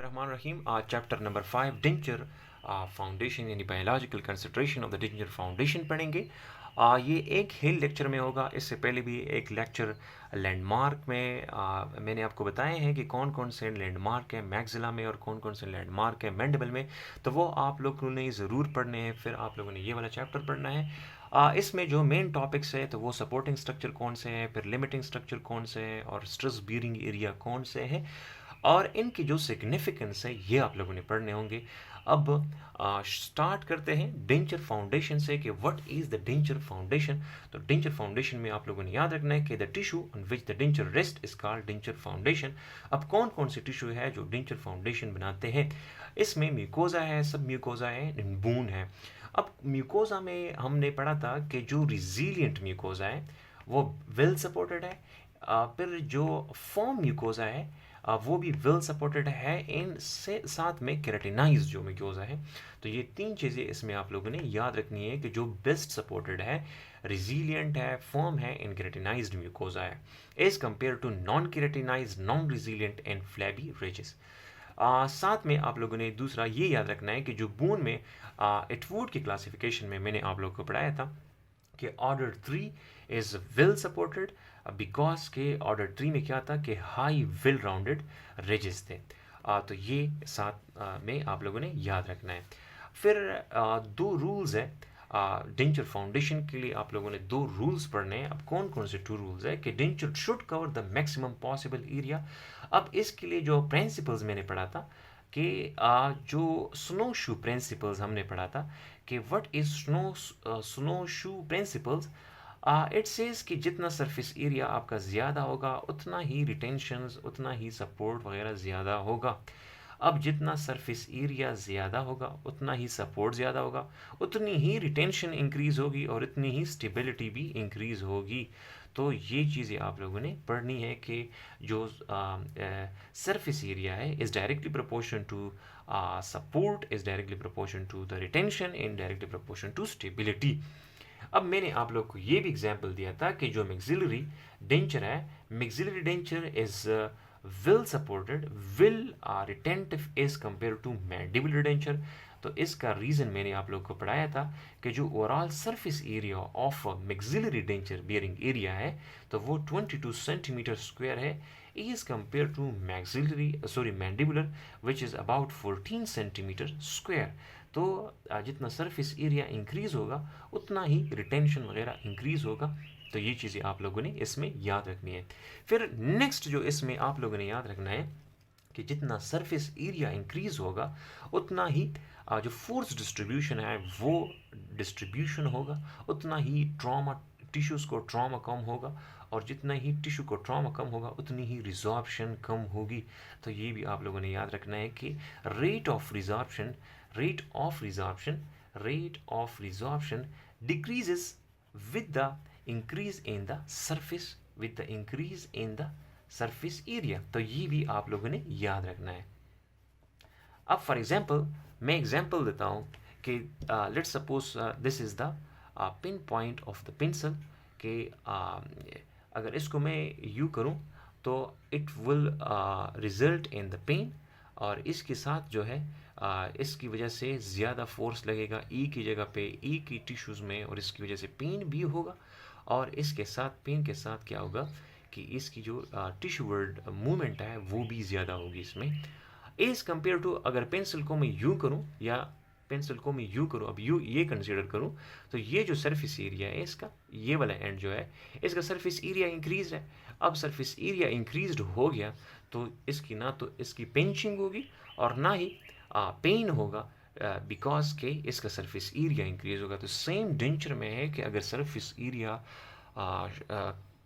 बिस्मिल्लाहिर्रहमानिर्रहीम। आज chapter number 5 denture foundation यानी biological consideration of the denture foundation पढ़ेंगे। ये एक ही लेक्चर में होगा। इससे पहले भी एक लेक्चर लैंडमार्क में मैंने आपको बताए हैं कि कौन कौन से लैंडमार्क हैं मैक्सिला में और कौन कौन से लैंडमार्क हैं मैंडिबल में। तो वो आप लोगों ने ज़रूर पढ़ने हैं। फिर आप लोगों ने ये वाला चैप्टर पढ़ना है। इसमें जो मेन टॉपिक्स है तो वो सपोर्टिंग स्ट्रक्चर कौन से हैं, फिर लिमिटिंग स्ट्रक्चर कौन से हैं और स्ट्रेस बियरिंग एरिया कौन से हैं और इनकी जो सिग्निफिकेंस है ये आप लोगों ने पढ़ने होंगे। अब स्टार्ट करते हैं डेंचर फाउंडेशन से कि what is the denture foundation. तो डेंचर फाउंडेशन में आप लोगों ने याद रखना है कि the tissue on which the denture rest is called denture foundation. अब कौन कौन से टिश्यू है जो डेंचर फाउंडेशन बनाते हैं? इसमें म्यूकोजा है, सब म्यूकोजा है, बून है। अब म्यूकोजा में हमने पढ़ा था कि जो रिजीलियंट म्यूकोजा है वो वेल सपोर्टेड है। फिर जो फॉर्म म्यूकोजा है वो भी वेल सपोर्टेड है। इन से साथ में केराटिनाइज जो म्यूकोजा है। तो ये तीन चीज़ें इसमें आप लोगों ने याद रखनी है कि जो बेस्ट सपोर्टेड है, रिजीलियंट है, फॉर्म है, इन केराटिनाइज्ड म्यूकोजा है as compare to non keratinised, non resilient and flabby ridges. साथ में आप लोगों ने दूसरा ये याद रखना है कि जो बून में एटवुड की क्लासिफिकेशन में मैंने आप लोगों को पढ़ाया था कि order 3 is well supported because के ऑर्डर 3 में क्या था कि हाई वेल राउंडेड रिजेस थे। तो ये साथ में आप लोगों ने याद रखना है। फिर दो रूल्स है डेंचर फाउंडेशन के लिए। आप लोगों ने दो रूल्स पढ़ने हैं। अब कौन कौन से टू रूल्स है कि denture should cover the maximum possible area. अब इसके लिए जो प्रिंसिपल्स मैंने पढ़ा था कि जो स्नो शू प्रिंसिपल्स हमने पढ़ा था कि what is snow shoe principles. It says कि जितना सरफेस एरिया आपका ज़्यादा होगा उतना ही रिटेंशंस, उतना ही सपोर्ट वगैरह ज़्यादा होगा। अब जितना सरफेस एरिया ज़्यादा होगा उतना ही सपोर्ट ज़्यादा होगा, उतनी ही रिटेंशन इंक्रीज़ होगी और इतनी ही स्टेबिलिटी भी इंक्रीज़ होगी। तो ये चीज़ें आप लोगों ने पढ़नी है कि जो सरफेस एरिया है is directly proportion to support, is directly proportion to the retention, in directly proportion to stability. अब मैंने आप लोग को ये भी एग्जाम्पल दिया था कि जो मैक्सिलरी डेंचर है, maxillary denture is will supported, will retentive as compare to mandibular denture. तो इसका रीज़न मैंने आप लोग को पढ़ाया था कि जो overall surface area of maxillary denture bearing area है तो वो 22 सेंटीमीटर स्क्वायर है as compare to mandibular which is about 14 centimetre square. तो जितना सरफेस एरिया इंक्रीज़ होगा उतना ही रिटेंशन वगैरह इंक्रीज़ होगा। तो ये चीज़ें आप लोगों ने इसमें याद रखनी है। फिर नेक्स्ट जो इसमें आप लोगों ने याद रखना है कि जितना सरफेस एरिया इंक्रीज़ होगा उतना ही जो फोर्स डिस्ट्रीब्यूशन है वो डिस्ट्रीब्यूशन होगा, उतना ही ट्रॉमा टिश्यूज़ को ट्रॉमा कम होगा और जितना ही टिश्यू को ट्रॉमा कम होगा उतनी ही रिजॉर्प्शन कम होगी। तो ये भी आप लोगों ने याद रखना है कि rate of resorption rate of resorption decreases with the increase in the surface area। तो ये भी आप लोगों ने याद रखना है। अब फॉर एग्जांपल मैं एग्जांपल देता हूँ कि let's suppose this is the pin point of the pencil कि अगर इसको मैं यू करूँ तो it will result in the pain और इसके साथ जो है इसकी वजह से ज़्यादा फोर्स लगेगा ई की जगह पे ई की टिश्यूज़ में और इसकी वजह से पेन भी होगा। और इसके साथ पेन के साथ क्या होगा कि इसकी जो टिश्यू वर्ड मूवमेंट है वो भी ज़्यादा होगी इसमें एज़ कम्पेयर टू अगर पेंसिल को मैं यूँ करूँ या पेंसिल को मैं यूँ करूँ, अब यू ये कंसिडर करूँ तो ये जो सरफेस एरिया है इसका ये वाला एंड जो है इसका सरफेस एरिया इंक्रीज है। अब सरफेस एरिया इंक्रीज हो गया तो इसकी ना तो इसकी पिंचिंग होगी और ना ही पेन होगा बिकॉज के इसका सरफेस एरिया इंक्रीज होगा। तो सेम डेंचर में है कि अगर सरफेस एरिया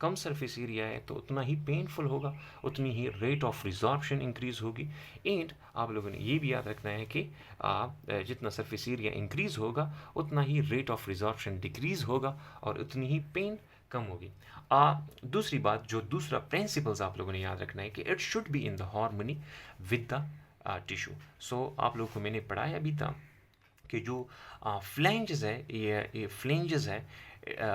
कम सरफेस एरिया है तो उतना ही पेनफुल होगा, उतनी ही रेट ऑफ रिजॉर्प्शन इंक्रीज होगी। एंड आप लोगों ने ये भी याद रखना है कि जितना सरफेस एरिया इंक्रीज होगा उतना ही रेट ऑफ रिजॉर्प्शन डिक्रीज होगा और उतनी ही पेन कम होगी। दूसरी बात जो दूसरा प्रिंसिपल्स आप लोगों ने याद रखना है कि it should be in the harmony with the tissue. So आप लोगों को मैंने पढ़ाया भी था कि जो फ्लेंजेस है ये फ्लेंजेस है,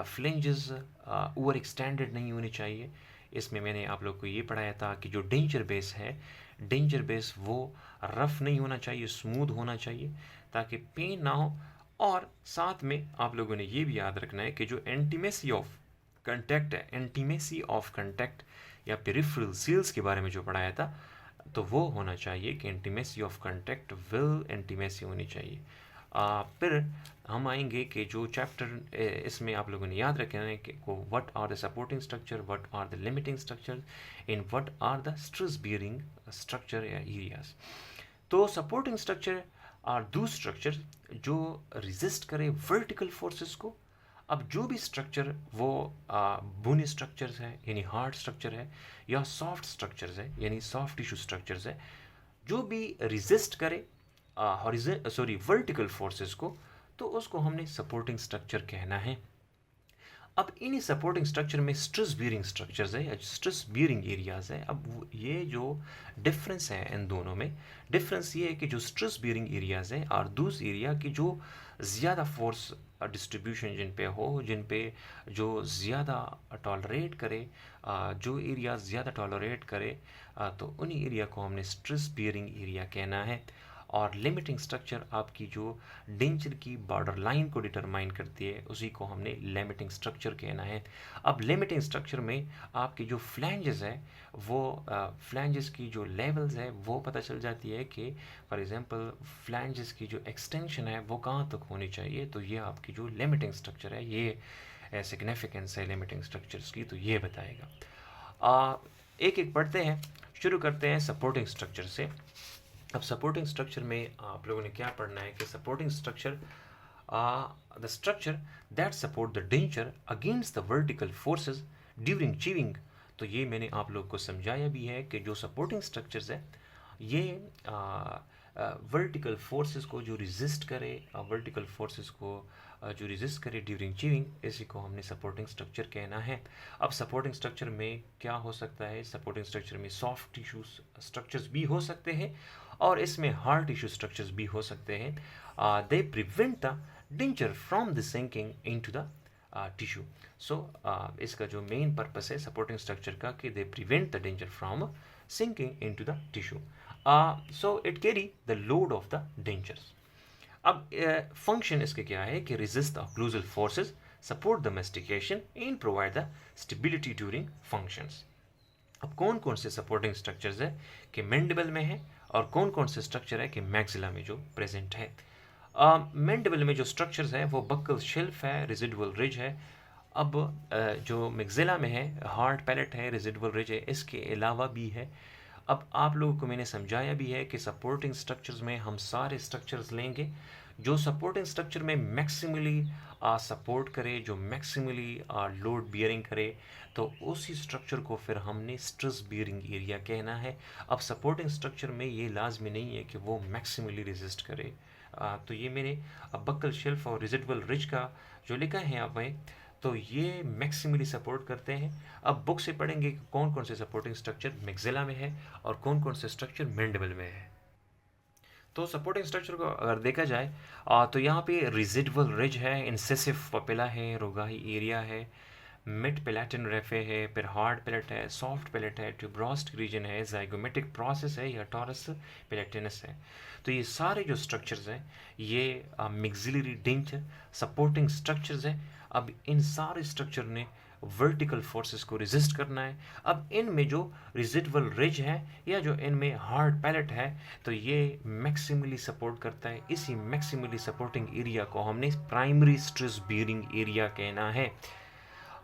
फ्लेंजेस ओवर एक्सटेंडेड नहीं होने चाहिए। इसमें मैंने आप लोग को ये पढ़ाया था कि जो डेंचर बेस है डेंचर बेस वो रफ नहीं होना चाहिए, स्मूथ होना चाहिए ताकि पेन ना हो। और साथ में आप लोगों ने ये भी याद रखना है कि जो एंटीमेसी ऑफ कंटेक्ट है, एंटीमेसी ऑफ कंटेक्ट या पेरिफेरल सील्स के बारे में जो पढ़ाया था, तो वो होना चाहिए कि intimacy of contact will intimacy होनी चाहिए। फिर हम आएंगे कि जो चैप्टर इसमें आप लोगों ने याद रखना है कि what are the supporting structure, what are the limiting structure, in what are the stress bearing structure या एरियाज। तो सपोर्टिंग स्ट्रक्चर आर दो स्ट्रक्चर जो रिजिस्ट करे वर्टिकल फोर्सेस को। अब जो भी स्ट्रक्चर वो बोनी स्ट्रक्चर्स है यानी हार्ड स्ट्रक्चर है, या सॉफ्ट स्ट्रक्चर्स है यानी सॉफ्ट टिश्यू स्ट्रक्चर्स है, जो भी रिजिस्ट करे वर्टिकल फोर्सेस को, तो उसको हमने सपोर्टिंग स्ट्रक्चर कहना है। अब इन्हीं सपोर्टिंग स्ट्रक्चर में स्ट्रेस बियरिंग स्ट्रक्चर्स है या स्ट्रेस बियरिंग एरियाज है। अब ये जो डिफरेंस है इन दोनों में, डिफरेंस ये है कि जो स्ट्रेस बियरिंग एरियाज है और दूस एरिया की जो ज़्यादा फोर्स डिस्ट्रीब्यूशन जिन पे हो, जिन पे जो ज़्यादा टॉलरेट करे, जो एरिया ज़्यादा टॉलरेट करे, तो उन्हीं एरिया को हमने स्ट्रेस बियरिंग एरिया कहना है। और लिमिटिंग स्ट्रक्चर आपकी जो डेंचर की बॉर्डर लाइन को डिटरमाइन करती है, उसी को हमने लिमिटिंग स्ट्रक्चर कहना है। अब लिमिटिंग स्ट्रक्चर में आपकी जो फ्लैंजेस है वो फ्लैंजेस की जो लेवल्स है वो पता चल जाती है कि फॉर एग्जांपल फ्लैंजेस की जो एक्सटेंशन है वो कहाँ तक होनी चाहिए। तो ये आपकी जो लिमिटिंग स्ट्रक्चर है, ये सिग्निफिकेंस है लिमिटिंग स्ट्रक्चर्स की, तो ये बताएगा। एक एक पढ़ते हैं, शुरू करते हैं सपोर्टिंग स्ट्रक्चर से। अब सपोर्टिंग स्ट्रक्चर में आप लोगों ने क्या पढ़ना है कि supporting structure the structure that support the denture against the vertical forces during chewing. तो ये मैंने आप लोग को समझाया भी है कि जो सपोर्टिंग स्ट्रक्चर्स है ये वर्टिकल फोर्सेस को जो रिजिस्ट करे, वर्टिकल फोर्सेस को जो रिजिस्ट करे ड्यूरिंग चीविंग, इसी को हमने सपोर्टिंग स्ट्रक्चर कहना है। अब सपोर्टिंग स्ट्रक्चर में क्या हो सकता है, सपोर्टिंग स्ट्रक्चर में सॉफ्ट टिश्यू स्ट्रक्चर्स भी हो सकते हैं और इसमें हार्ड टिश्यू स्ट्रक्चर्स भी हो सकते हैं। They prevent the denture from the sinking into the tissue. So इसका जो मेन पर्पस है सपोर्टिंग स्ट्रक्चर का कि they prevent the denture from sinking into the tissue. So it carry the load of the dentures. अब function इसके क्या है कि resist the occlusal forces, support the mastication and provide the stability during functions. अब कौन कौन से supporting structures है कि मैंडिबल में है और कौन कौन से स्ट्रक्चर है कि मैक्सिला में जो प्रेजेंट है। मैंडिबल में जो स्ट्रक्चर्स है वो बक्कल शेल्फ है, रेजिडुअल रिज है। अब जो मैक्सिला में है हार्ड पैलेट है, रेजिडुअल रिज है, इसके अलावा भी है। अब आप लोगों को मैंने समझाया भी है कि सपोर्टिंग स्ट्रक्चर्स में हम सारे स्ट्रक्चर्स लेंगे जो सपोर्टिंग स्ट्रक्चर में मैक्सिमली सपोर्ट करे, जो मैक्सिमली लोड बियरिंग करे, तो उसी स्ट्रक्चर को फिर हमने स्ट्रेस बियरिंग एरिया कहना है। अब सपोर्टिंग स्ट्रक्चर में ये लाजमी नहीं है कि वो मैक्सिमली रेजिस्ट करे। तो ये मैंने बक्कल शेल्फ और रेजिडुअल रिज का जो लिखा है आप में, तो ये मैक्सिमली सपोर्ट करते हैं। अब बुक से पढ़ेंगे कि कौन कौन से सपोर्टिंग स्ट्रक्चर मैक्सिला में है और कौन कौन से स्ट्रक्चर मैंडिबल में है। तो सपोर्टिंग स्ट्रक्चर को अगर देखा जाए तो यहाँ पे रेजिडुअल रिज है, इंसेसिव पपिला है, रोगाही एरिया है, मिड पेलेटिन रेफे है, फिर हार्ड पेलेट है, सॉफ्ट पेलेट है, ट्यूब्रोस्ट रीजन है, जाइगोमेटिक प्रोसेस है या टॉरस पेलेटिनस है। तो ये सारे जो स्ट्रक्चर्स हैं ये मैक्सिलरी डेंचर सपोर्टिंग स्ट्रक्चर्स हैं। अब इन सारे स्ट्रक्चर ने वर्टिकल फोर्सेस को रेजिस्ट करना है। अब इनमें जो रेजिडुअल रिज है या जो इनमें हार्ड पैलेट है तो ये मैक्सिमली सपोर्ट करता है। इसी मैक्सिमली सपोर्टिंग एरिया को हमने प्राइमरी स्ट्रेस बियरिंग एरिया कहना है।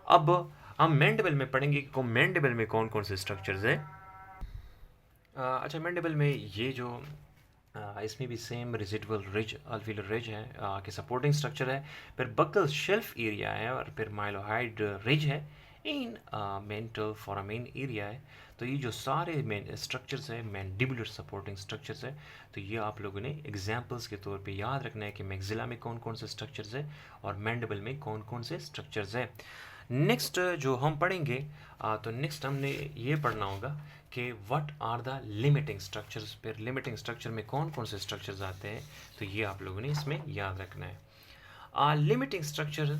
अब हम मैंडिबल में पढ़ेंगे कि मैंडिबल में कौन कौन से स्ट्रक्चर्स हैं। अच्छा, मैंडिबल में ये जो इसमें भी सेम रेजिडुअल रिज अल्विलर रिज है कि सपोर्टिंग स्ट्रक्चर है, फिर बक्कल शेल्फ एरिया है और फिर माइलोहाइड रिज है, इन मेंटल फोरामेन एरिया है। तो ये जो सारे मेन स्ट्रक्चर्स है मैंडिबुलर सपोर्टिंग स्ट्रक्चर्स है। तो ये आप लोगों ने एग्जांपल्स के तौर पे याद रखना है कि मैक्सिला में कौन कौन से स्ट्रक्चर्स है और मैंडिबल में कौन कौन से स्ट्रक्चर्स है। नेक्स्ट जो हम पढ़ेंगे तो नेक्स्ट हमने ये पढ़ना होगा कि what are the limiting structures. फिर लिमिटिंग स्ट्रक्चर में कौन कौन से स्ट्रक्चर्स आते हैं तो ये आप लोगों ने इसमें याद रखना है। Limiting structure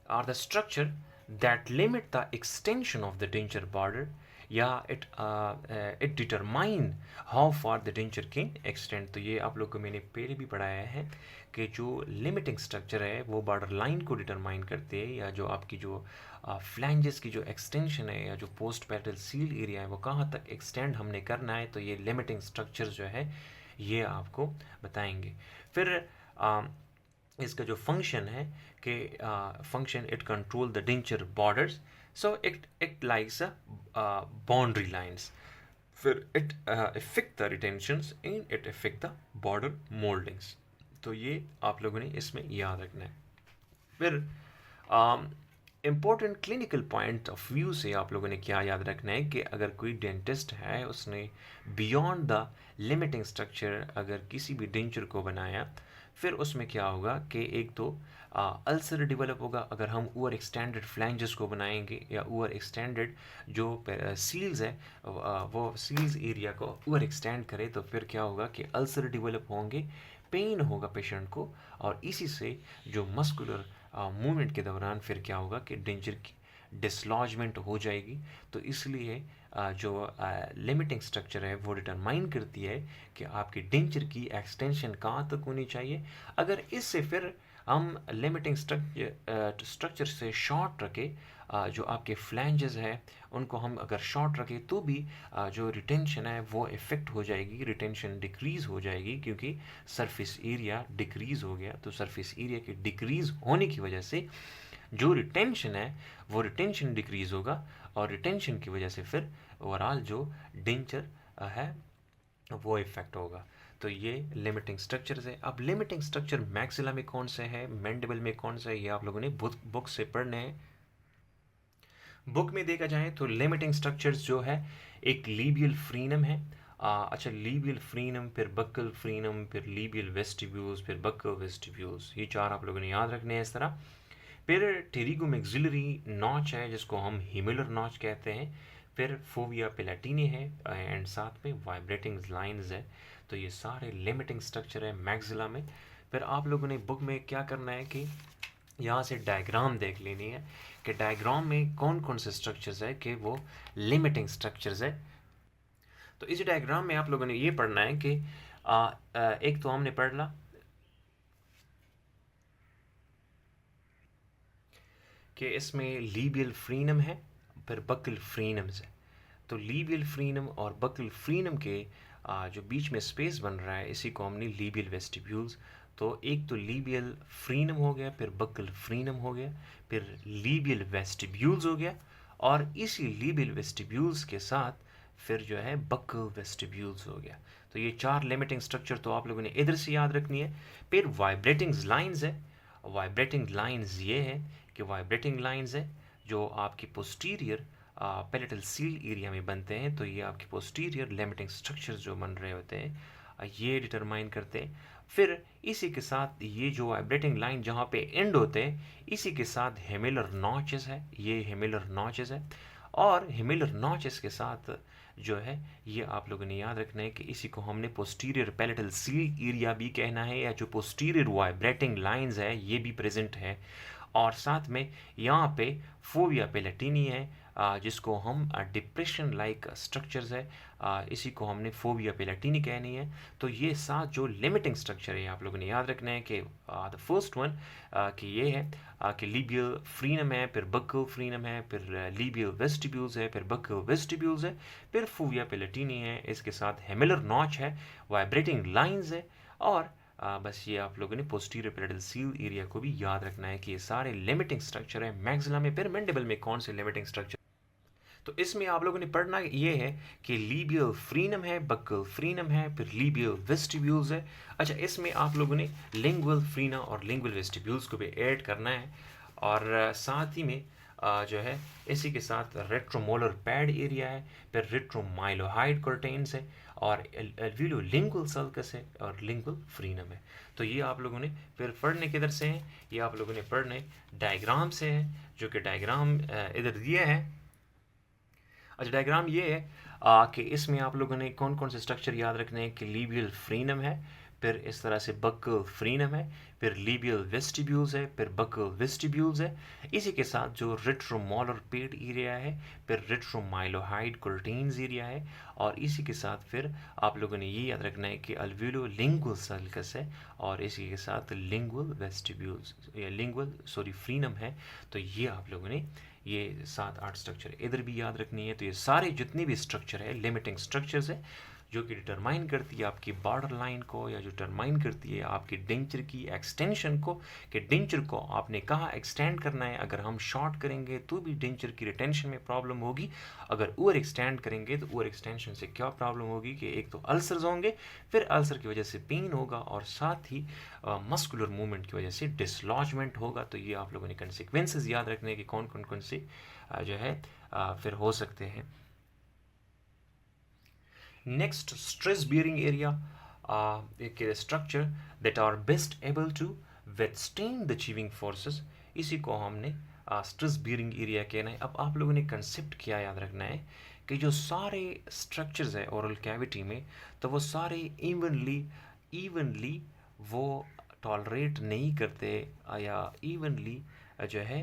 are the structure that limit the extension of the denture border या it determine how far the denture can extend. तो ये आप लोग को मैंने पहले भी पढ़ाया है कि जो लिमिटिंग स्ट्रक्चर है वो बॉर्डर लाइन को डिटरमाइन करते हैं, या जो आपकी जो फ्लैंजेस की जो एक्सटेंशन है या जो पोस्ट पैरेटल सील एरिया है वो कहाँ तक एक्सटेंड हमने करना है, तो ये लिमिटिंग स्ट्रक्चर जो है ये आपको बताएंगे। फिर इसका जो फंक्शन है कि function it control the denture borders, so it likes boundary lines. फिर it effect the retentions and it effect the border mouldings. तो ये आप लोगों ने इसमें याद रखना है। फिर important clinical point of view से आप लोगों ने क्या याद रखना है कि अगर कोई डेंटिस्ट है उसने बियॉन्ड द लिमिटिंग स्ट्रक्चर अगर किसी भी डेंचर को बनाया, फिर उसमें क्या होगा कि एक तो अल्सर डेवलप होगा। अगर हम ओवर एक्सटेंडेड फ्लैंजेस को बनाएंगे या ओवर एक्सटेंडेड जो सील्स है वो सील्स एरिया को ओवर एक्सटेंड करे, तो फिर क्या होगा कि अल्सर डेवलप होंगे, पेन होगा पेशेंट को, और इसी से जो मस्कुलर मूवमेंट के दौरान फिर क्या होगा कि डेंचर की डिसलॉजमेंट हो जाएगी। तो इसलिए जो लिमिटिंग स्ट्रक्चर है वो डिटरमाइन करती है कि आपकी डेंचर की एक्सटेंशन कहाँ तक होनी चाहिए। अगर इससे फिर हम लिमिटिंग स्ट्रक्चर से शॉर्ट रखें, जो आपके फ्लैंजेस है उनको हम अगर शॉर्ट रखें तो भी जो रिटेंशन है वो इफेक्ट हो जाएगी, रिटेंशन डिक्रीज़ हो जाएगी क्योंकि सरफेस एरिया डिक्रीज़ हो गया। तो सरफेस एरिया के डिक्रीज़ होने की वजह से जो रिटेंशन है वो रिटेंशन डिक्रीज़ होगा, और रिटेंशन की वजह से फिर ओवरऑल जो डेंचर है वो इफेक्ट होगा। तो ये लिमिटिंग स्ट्रक्चर्स है। अब लिमिटिंग स्ट्रक्चर मैक्सिला में कौन से है, मैंडिबल में कौन सा है, ये आप लोगों ने बुक से पढ़ने हैं। बुक में देखा जाए तो लिमिटिंग स्ट्रक्चर्स जो है एक लीबियल फ्रीनम है। अच्छा, लीबियल फ्रीनम, फिर बक्कल फ्रीनम, फिर लीबियल वेस्टिब्यूल्स, फिर बक्कल वेस्टिब्यूल्स, ये चार आप लोगों ने याद रखने हैं इस तरह। फिर टेरिगो मैक्सिलरी नॉच है जिसको हम हिमुलर नॉच कहते हैं। फिर फोविया पेलाटिनी है एंड साथ में वाइब्रेटिंग लाइंस है। तो ये सारे लिमिटिंग स्ट्रक्चर है मैक्सिला में। फिर आप लोगों ने बुक में क्या करना है कि यहाँ से डायग्राम देख लेनी है कि डायग्राम में कौन कौन से स्ट्रक्चर्स है कि वो लिमिटिंग स्ट्रक्चर्स है। तो इस डायग्राम में आप लोगों ने ये पढ़ना है कि एक तो हमने पढ़ ला कि इसमें लीबियल फ्रीनम है, फिर बक्कल फ्रीनम्स है। तो लीबियल फ्रीनम और बक्कल फ्रीनम के जो बीच में स्पेस बन रहा है इसी को हमने लीबियल वेस्टिब्यूल्स। तो एक तो लीबियल फ्रीनम हो गया, फिर बक्कल फ्रीनम हो गया, फिर लीबियल वेस्टिब्यूल्स हो गया, और इसी लीबियल वेस्टिब्यूल्स के साथ फिर जो है बक्कल वेस्टिब्यूल्स हो गया। तो ये चार लिमिटिंग स्ट्रक्चर तो आप लोगों ने इधर से याद रखनी है। फिर वाइब्रेटिंग लाइंस है। वाइब्रेटिंग लाइंस ये है कि वाइब्रेटिंग लाइंस है जो आपकी पोस्टीरियर पैलेटल सील एरिया में बनते हैं। तो ये आपके पोस्टीरियर लिमिटिंग स्ट्रक्चर्स जो बन रहे होते हैं ये डिटरमाइन करते हैं। फिर इसी के साथ ये जो वाइब्रेटिंग लाइन जहाँ पे एंड होते हैं इसी के साथ हेमिलर नॉचेस है, ये हेमिलर नॉचेस है। और हेमिलर नॉचेस के साथ जो है ये आप लोगों ने याद रखना है कि इसी को हमने पोस्टीरियर पैलेटल सील एरिया भी कहना है, या जो पोस्टीरियर वाइब्रेटिंग लाइंस है ये भी प्रेजेंट है। और साथ में यहाँ पे फोविया पेलेटिनी है जिसको हम डिप्रेशन लाइक स्ट्रक्चर्स है, इसी को हमने फोविया पेलेटिनी कहनी है। तो ये सात जो लिमिटिंग स्ट्रक्चर है आप लोगों ने याद रखना है कि द फर्स्ट वन कि ये है कि लीबियल फ्रीनम है, फिर बक्कल फ्रीनम है, फिर लीबियल वेस्टिब्यूल्स है, फिर बक्कल वेस्टिब्यूल्स है, फिर फोविया पेलेटिनी है, इसके साथ हेमिलर नॉच है, वाइब्रेटिंग लाइंस है, और बस ये आप लोगों ने पोस्टीरियर पैलेटल सील एरिया को भी याद रखना है कि ये सारे लिमिटिंग स्ट्रक्चर है मैक्सिला में। फिर मैंडिबल में कौन से लिमिटिंग स्ट्रक्चर, तो इसमें आप लोगों ने पढ़ना ये है कि लीबियल फ्रीनम है, बक्कल फ्रीनम है, फिर लीबियल वेस्टिब्यूल्स है। अच्छा, इसमें आप लोगों ने लिंगुअल फ्रीना और लिंगुअल वेस्टिब्यूल्स को भी ऐड करना है, और साथ ही में जो है इसी के साथ रेट्रोमोलर पैड एरिया है, फिर रेट्रोमाइलोहाइड कर्टेन्स है, और एल्वियो लिंगुअल सल्कस है, और लिंगुअल फ्रीनम है। तो ये आप लोगों ने फिर पढ़ने किधर से हैं, ये आप लोगों ने पढ़ने डायग्राम से हैं, जो कि डायग्राम इधर दिया है। अच्छा, डायग्राम ये है कि इसमें आप लोगों ने कौन कौन से स्ट्रक्चर याद रखने हैं कि लीबियल फ्रीनम है, फिर इस तरह से बक्कल फ्रीनम है, फिर लीबियल वेस्टिब्यूल्स है, फिर बक्कल वेस्टिब्यूल्स है। इसी के साथ जो रेट्रोमोलर पेड एरिया है, फिर रेट्रोमाइलोहाइड कोल्टेन्स एरिया है, और इसी के साथ फिर आप लोगों ने ये याद रखना है कि अल्वियो लिंगुअल सल्कस है, और इसी के साथ लिंगुअल वेस्टिब्यूल्स या लिंगुअल फ्रीनम है। तो ये आप लोगों ने ये 7-8 स्ट्रक्चर इधर भी याद रखनी है। तो ये सारे जितने भी स्ट्रक्चर है लिमिटिंग स्ट्रक्चर्स है, जो कि डिटरमाइन करती है आपकी बॉर्डर लाइन को, या जो डिटरमाइन करती है आपकी डेंचर की एक्सटेंशन को, कि डेंचर को आपने कहाँ एक्सटेंड करना है। अगर हम शॉर्ट करेंगे तो भी डेंचर की रिटेंशन में प्रॉब्लम होगी, अगर ओवर एक्सटेंड करेंगे तो ओवर एक्सटेंशन से क्या प्रॉब्लम होगी कि एक तो अल्सर्स होंगे, फिर अल्सर की वजह से पेन होगा, और साथ ही मस्कुलर मूवमेंट की वजह से डिसलॉजमेंट होगा। तो ये आप लोगों ने कंसिक्वेंसेस याद रखने कि कौन कौन कौन से जो है फिर हो सकते हैं। Next, stress bearing area, एक structure that are best able to withstand the achieving forces, इसी को हमने स्ट्रेस बियरिंग एरिया कहना है। अब आप लोगों ने कंसेप्ट क्या याद रखना है कि जो सारे स्ट्रक्चर्स है ओरल कैविटी में, तो वो सारे इवनली वो टॉलरेट नहीं करते, या इवनली जो है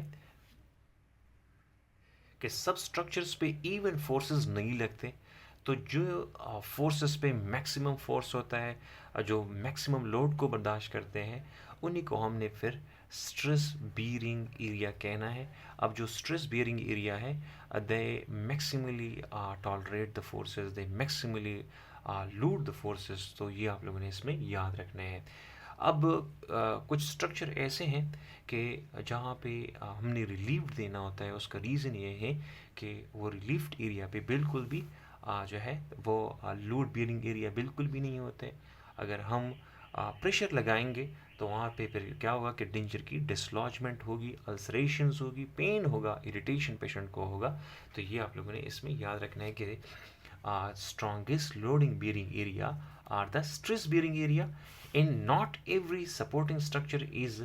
कि सब स्ट्रक्चर्स पे इवन फोर्सेस नहीं लगते। तो जो फोर्सेस पे मैक्सिमम फोर्स होता है, जो मैक्सिमम लोड को बर्दाश्त करते हैं, उन्हीं को हमने फिर स्ट्रेस बियरिंग एरिया कहना है। अब जो स्ट्रेस बियरिंग एरिया है, they maximally tolerate the forces, they maximally load the forces. तो ये आप लोगों ने इसमें याद रखना है। अब कुछ स्ट्रक्चर ऐसे हैं कि जहाँ पे हमने रिलीफ देना होता है, उसका रीज़न ये है कि वो रिलीफ्ड एरिया पे बिल्कुल भी जो है वो लोड बियरिंग एरिया बिल्कुल भी नहीं होते। अगर हम प्रेशर लगाएंगे तो वहाँ पे फिर क्या होगा कि डेंचर की डिसलॉजमेंट होगी, अल्सरेशंस होगी, पेन होगा, इरिटेशन पेशेंट को होगा। तो ये आप लोगों ने इसमें याद रखना है कि strongest loading bearing area are the stress bearing area, and not every supporting structure is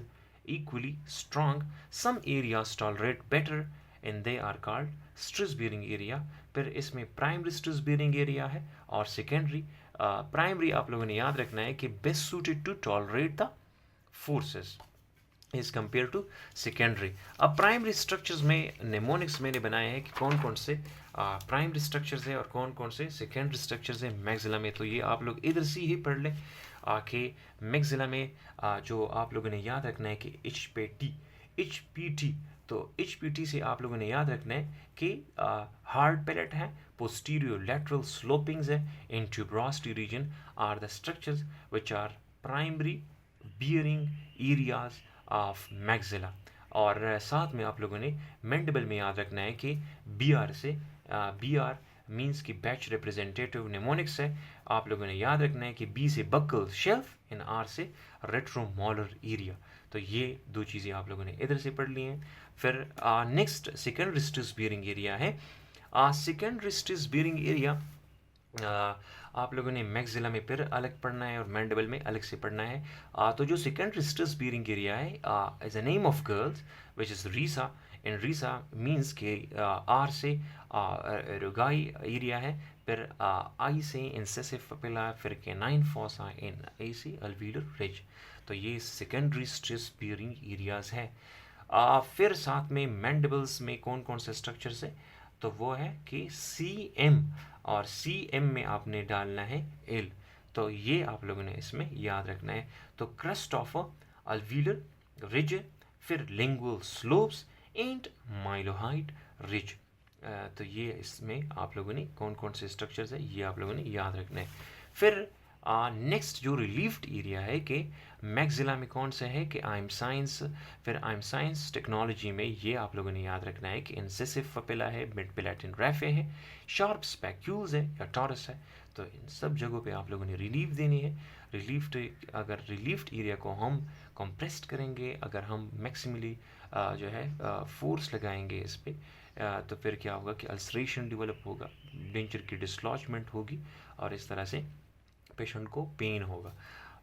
equally strong. Some areas tolerate better and they are called stress bearing area. फिर इसमें प्राइमरी स्ट्रेस बियरिंग एरिया है, और secondary primary आप लोगों ने याद रखना है कि best suited to tolerate the forces is compare to secondary. अब प्राइमरी स्ट्रक्चर्स में नेमोनिक्स मैंने बनाए हैं कि कौन कौन से प्राइमरी स्ट्रक्चर्स है और कौन कौन से सेकेंडरी स्ट्रक्चर्स है मैक्सिला में। तो ये आप लोग इधर से ही पढ़ लें कि मैक्सिला में जो आप लोगों ने याद रखना है कि एच पी टी। तो एच पी टी से आप लोगों ने याद रखना है कि हार्ड पैलेट है, पोस्टीरियर लैटरल स्लोपिंग्स है, in tuberosity region are the structures which are primary bearing areas of maxilla. और साथ में आप लोगों ने मैंडिबल में याद रखना है कि बी आर मीन्स की बैच रिप्रेजेंटेटिव नेमोनिक्स है। आप लोगों ने याद रखना है कि बी से बक्कल शेल्फ, इन आर से रेट्रोमोलर एरिया। तो ये दो चीज़ें आप लोगों ने इधर से पढ़ ली हैं। फिर next secondary stress bearing area है। सेकेंडरी स्ट्रेस बियरिंग एरिया आप लोगों ने मैक्सिला में फिर अलग पढ़ना है और मैंडिबल में अलग से पढ़ना है। तो जो सेकेंडरी स्ट्रेस बियरिंग एरिया है is a name of girls which is Reesa, in Reesa means K R से रुगाई एरिया है, फिर आई से इंसेसिव पपिला, फिर कैनाइन फॉसा, इन ए से अल्वीलर रिज। तो ये सेकेंडरी स्ट्रेस बियरिंग एरियाज है। फिर साथ में मैंडिबल्स में कौन कौन से स्ट्रक्चर्स है, तो वो है कि सी एम, और सी एम में आपने डालना है एल। तो ये आप लोगों ने इसमें याद रखना है। तो क्रस्ट ऑफ अल्वीलर रिज, फिर lingual slopes and mylohyoid ridge. तो ये इसमें आप लोगों ने कौन कौन से स्ट्रक्चर्स है ये आप लोगों ने याद रखना है। फिर नेक्स्ट जो रिलीफ्ड एरिया है कि मैक्सिला में कौन सा है कि आइम साइंस, फिर आइम साइंस टेक्नोलॉजी में ये आप लोगों ने याद रखना है कि इंसेसिव पपिला है, मिड पैलेटिन रैफे है, शार्प स्पैक्यूल्स है या टॉरस है। तो इन सब जगहों पे आप लोगों ने रिलीफ देनी है। अगर रिलीफ्ड एरिया को हम कंप्रेस्ड करेंगे, अगर हम मैक्सिमली जो है फोर्स लगाएंगे इस पर, तो फिर क्या होगा कि अल्सरेशन डेवलप होगा, डेंचर की डिसलॉजमेंट होगी, और इस तरह से पेशेंट को पेन होगा।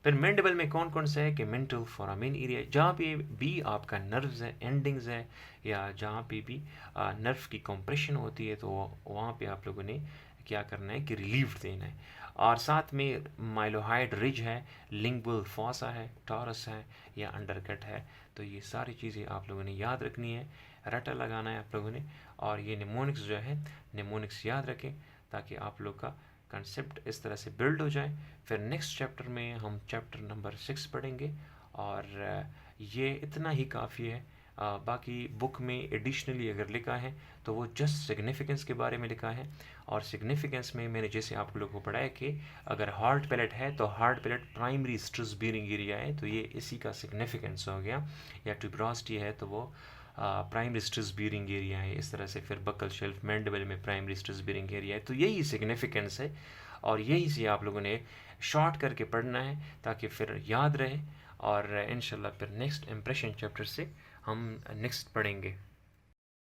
फिर मैंडिबल में कौन कौन सा है कि मेंटल फोरामिन एरिया, जहाँ पे भी आपका नर्व्स है, एंडिंग्स है, या जहाँ पे भी नर्व की कंप्रेशन होती है, तो वहाँ पे आप लोगों ने क्या करना है कि रिलीफ देना है। और साथ में माइलोहाइड रिज है, लिंगुअल फॉसा है, टॉरस है या अंडरकट है। तो ये सारी चीज़ें आप लोगों ने याद रखनी है, रटा लगाना है आप लोगों ने। और ये निमोनिक्स जो है, निमोनिक्स याद रखें ताकि आप लोग का कंसेप्ट इस तरह से बिल्ड हो जाए। फिर नेक्स्ट चैप्टर में हम चैप्टर नंबर 6 पढ़ेंगे और ये इतना ही काफ़ी है। बाकी बुक में एडिशनली अगर लिखा है तो वो जस्ट सिग्निफिकेंस के बारे में लिखा है। और सिग्निफिकेंस में मैंने जैसे आप लोगों को पढ़ाया कि अगर हार्ड पैलेट है तो hard palate primary stress bearing area है, तो ये इसी का सिग्निफिकेंस हो गया। या ट्यूबरोसिटी है तो वो प्राइमरी स्ट्रेस बियरिंग एरिया है, इस तरह से। फिर बकल शेल्फ मैंडिबल में प्राइमरी स्ट्रेस बियरिंग एरिया है, तो यही सिग्निफिकेंस है। और यही से आप लोगों ने शॉर्ट करके पढ़ना है ताकि फिर याद रहे। और इंशाल्लाह फिर नेक्स्ट इम्प्रेशन चैप्टर से हम नेक्स्ट पढ़ेंगे।